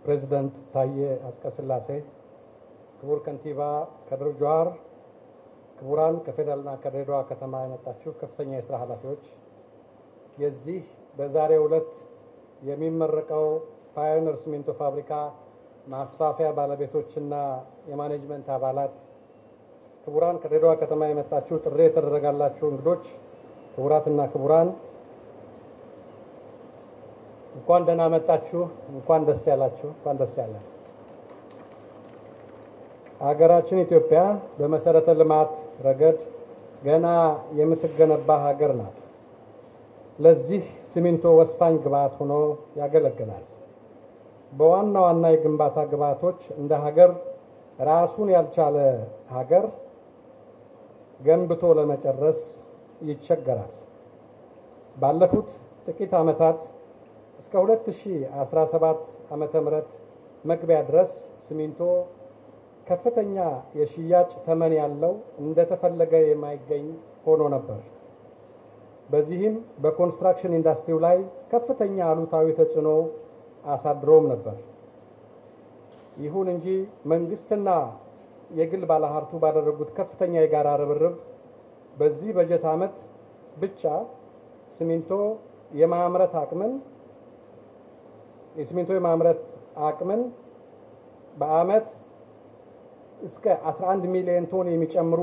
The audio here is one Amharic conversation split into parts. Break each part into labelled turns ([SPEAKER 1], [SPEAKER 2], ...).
[SPEAKER 1] ፕሬዝዳንት ታዬ አጽቀሥላሴ፣ ክቡር ከንቲባ ከድር ጁሃር፣ ክቡራን ከፌደራልና ከድሬዳዋ ከተማ የመጣችሁ ከፍተኛ የሥራ ኃላፊዎች፣ የዚህ በዛሬው ዕለት የሚመረቀው ፓዮኒር ሲሚንቶ ፋብሪካ ማስፋፊያ ባለቤቶችና የማኔጅመንት አባላት፣ ክቡራን ከድሬዳዋ ከተማ የመጣችሁ ጥሪ የተደረጋላችሁ እንግዶች፣ ክቡራትና ክቡራን እንኳን ደህና መጣችሁ፣ እንኳን ደስ ያላችሁ፣ እንኳን ደስ ያለን። ሀገራችን ኢትዮጵያ በመሰረተ ልማት ረገድ ገና የምትገነባ ሀገር ናት። ለዚህ ሲሚንቶ ወሳኝ ግብዓት ሆኖ ያገለግላል። በዋና ዋና የግንባታ ግብዓቶች እንደ ሀገር ራሱን ያልቻለ ሀገር ገንብቶ ለመጨረስ ይቸገራል። ባለፉት ጥቂት ዓመታት እስከ 2017 ዓመተ ምህረት መግቢያ ድረስ ሲሚንቶ ከፍተኛ የሽያጭ ተመን ያለው እንደተፈለገ የማይገኝ ሆኖ ነበር። በዚህም በኮንስትራክሽን ኢንዱስትሪው ላይ ከፍተኛ አሉታዊ ተጽዕኖ አሳድሮም ነበር። ይሁን እንጂ መንግስትና የግል ባለሀብቱ ባደረጉት ከፍተኛ የጋራ ርብርብ በዚህ በጀት ዓመት ብቻ የሲሚንቶ የማምረት አቅምን በአመት እስከ 11 ሚሊዮን ቶን የሚጨምሩ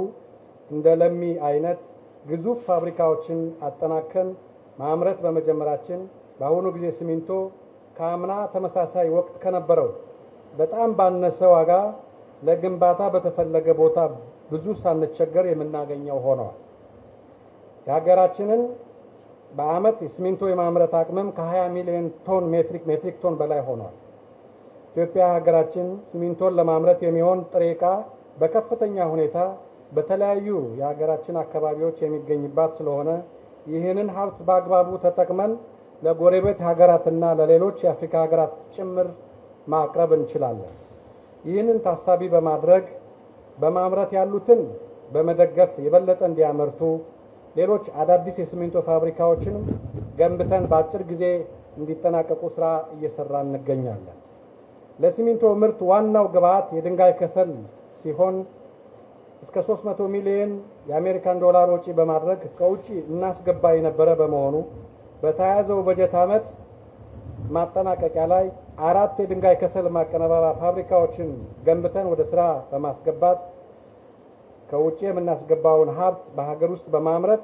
[SPEAKER 1] እንደ ለሚ አይነት ግዙፍ ፋብሪካዎችን አጠናከን ማምረት በመጀመራችን በአሁኑ ጊዜ ሲሚንቶ ከአምና ተመሳሳይ ወቅት ከነበረው በጣም ባነሰ ዋጋ ለግንባታ በተፈለገ ቦታ ብዙ ሳንቸገር የምናገኘው ሆኗል። የሀገራችንን በአመት ሲሚንቶ የማምረት አቅምም ከ20 ሚሊዮን ቶን ሜትሪክ ቶን በላይ ሆኗል። ኢትዮጵያ ሀገራችን ሲሚንቶን ለማምረት የሚሆን ጥሬ ዕቃ በከፍተኛ ሁኔታ በተለያዩ የሀገራችን አካባቢዎች የሚገኝባት ስለሆነ ይህንን ሀብት በአግባቡ ተጠቅመን ለጎረቤት ሀገራትና ለሌሎች የአፍሪካ ሀገራት ጭምር ማቅረብ እንችላለን። ይህንን ታሳቢ በማድረግ በማምረት ያሉትን በመደገፍ የበለጠ እንዲያመርቱ ሌሎች አዳዲስ የሲሚንቶ ፋብሪካዎችን ገንብተን በአጭር ጊዜ እንዲጠናቀቁ ስራ እየሰራን እንገኛለን። ለሲሚንቶ ምርት ዋናው ግብዓት የድንጋይ ከሰል ሲሆን እስከ 300 ሚሊዮን የአሜሪካን ዶላር ወጪ በማድረግ ከውጪ እናስገባ የነበረ በመሆኑ በተያያዘው በጀት ዓመት ማጠናቀቂያ ላይ 4 የድንጋይ ከሰል ማቀነባበሪያ ፋብሪካዎችን ገንብተን ወደ ስራ በማስገባት ከውጪ የምናስገባውን ሀብት በሀገር ውስጥ በማምረት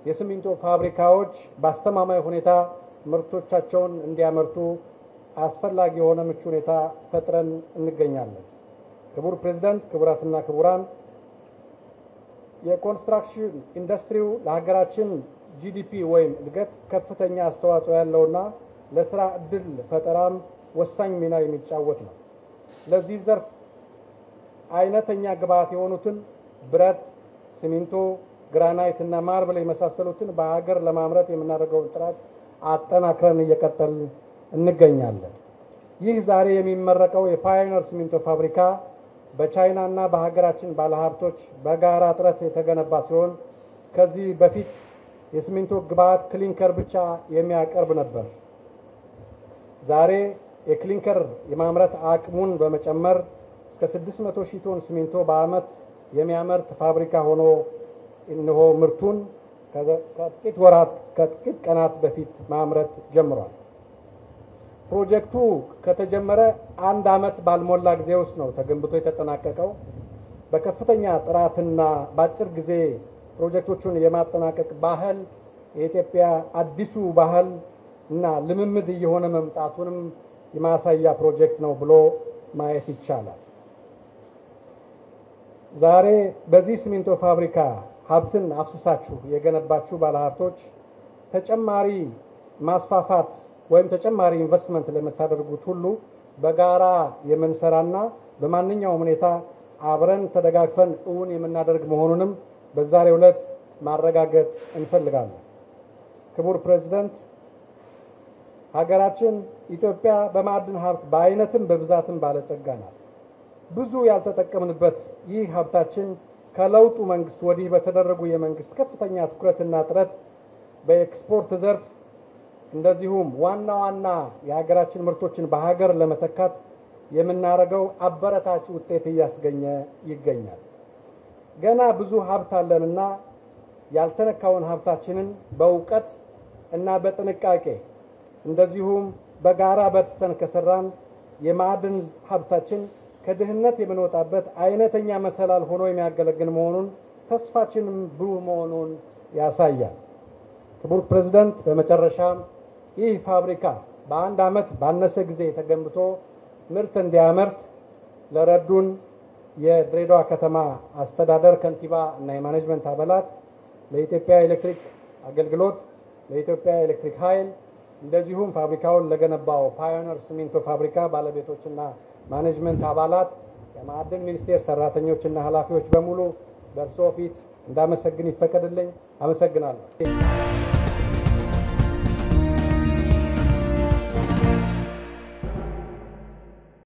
[SPEAKER 1] የሲሚንቶ ፋብሪካዎች በአስተማማኝ ሁኔታ ምርቶቻቸውን እንዲያመርቱ አስፈላጊ የሆነ ምቹ ሁኔታ ፈጥረን እንገኛለን። ክቡር ፕሬዝዳንት፣ ክቡራትና ክቡራን፣ የኮንስትራክሽን ኢንዱስትሪው ለሀገራችን ጂዲፒ ወይም እድገት ከፍተኛ አስተዋጽኦ ያለውና ለስራ ዕድል ፈጠራም ወሳኝ ሚና የሚጫወት ነው። ለዚህ ዘርፍ አይነተኛ ግብዓት የሆኑትን ብረት፣ ሲሚንቶ፣ ግራናይት እና ማርብል የመሳሰሉትን በሀገር ለማምረት የምናደርገውን ጥረት አጠናክረን እየቀጠልን እንገኛለን። ይህ ዛሬ የሚመረቀው የፓዮኒር ሲሚንቶ ፋብሪካ በቻይና እና በሀገራችን ባለሀብቶች በጋራ ጥረት የተገነባ ሲሆን ከዚህ በፊት የሲሚንቶ ግብዓት ክሊንከር ብቻ የሚያቀርብ ነበር። ዛሬ የክሊንከር የማምረት አቅሙን በመጨመር እስከ 600 ሺህ ቶን ሲሚንቶ በአመት የሚያመርት ፋብሪካ ሆኖ እነሆ ምርቱን ከጥቂት ቀናት በፊት ማምረት ጀምሯል። ፕሮጀክቱ ከተጀመረ 1 አመት ባልሞላ ጊዜ ውስጥ ነው ተገንብቶ የተጠናቀቀው። በከፍተኛ ጥራትና በአጭር ጊዜ ፕሮጀክቶቹን የማጠናቀቅ ባህል የኢትዮጵያ አዲሱ ባህል እና ልምምድ እየሆነ መምጣቱንም የማሳያ ፕሮጀክት ነው ብሎ ማየት ይቻላል። ዛሬ በዚህ ሲሚንቶ ፋብሪካ ሀብትን አፍስሳችሁ የገነባችሁ ባለሀብቶች ተጨማሪ ማስፋፋት ወይም ተጨማሪ ኢንቨስትመንት ለምታደርጉት ሁሉ በጋራ የምንሰራና በማንኛውም ሁኔታ አብረን ተደጋግፈን እውን የምናደርግ መሆኑንም በዛሬው ዕለት ማረጋገጥ እንፈልጋለን። ክቡር ፕሬዝዳንት፣ ሀገራችን ኢትዮጵያ በማዕድን ሀብት በአይነትም በብዛትም ባለጸጋ ናት። ብዙ ያልተጠቀምንበት ይህ ሀብታችን ከለውጡ መንግስት ወዲህ በተደረጉ የመንግስት ከፍተኛ ትኩረትና ጥረት በኤክስፖርት ዘርፍ እንደዚሁም ዋና ዋና የሀገራችን ምርቶችን በሀገር ለመተካት የምናረገው አበረታች ውጤት እያስገኘ ይገኛል። ገና ብዙ ሀብት አለንና ያልተነካውን ሀብታችንን በእውቀት እና በጥንቃቄ እንደዚሁም በጋራ በርትተን ከሰራን የማዕድን ሀብታችን ከድህነት የምንወጣበት አይነተኛ መሰላል ሆኖ የሚያገለግል መሆኑን ተስፋችንም ብሩህ መሆኑን ያሳያል። ክቡር ፕሬዝዳንት፣ በመጨረሻም ይህ ፋብሪካ በአንድ ዓመት ባነሰ ጊዜ ተገንብቶ ምርት እንዲያመርት ለረዱን የድሬዳዋ ከተማ አስተዳደር ከንቲባ እና የማኔጅመንት አባላት፣ ለኢትዮጵያ ኤሌክትሪክ አገልግሎት፣ ለኢትዮጵያ ኤሌክትሪክ ኃይል እንደዚሁም ፋብሪካውን ለገነባው ፓዮኒር ሲሚንቶ ፋብሪካ ባለቤቶችና ማኔጅመንት አባላት፣ የማዕድን ሚኒስቴር ሰራተኞችና ኃላፊዎች በሙሉ በእርስዎ ፊት እንዳመሰግን ይፈቀድልኝ። አመሰግናለሁ።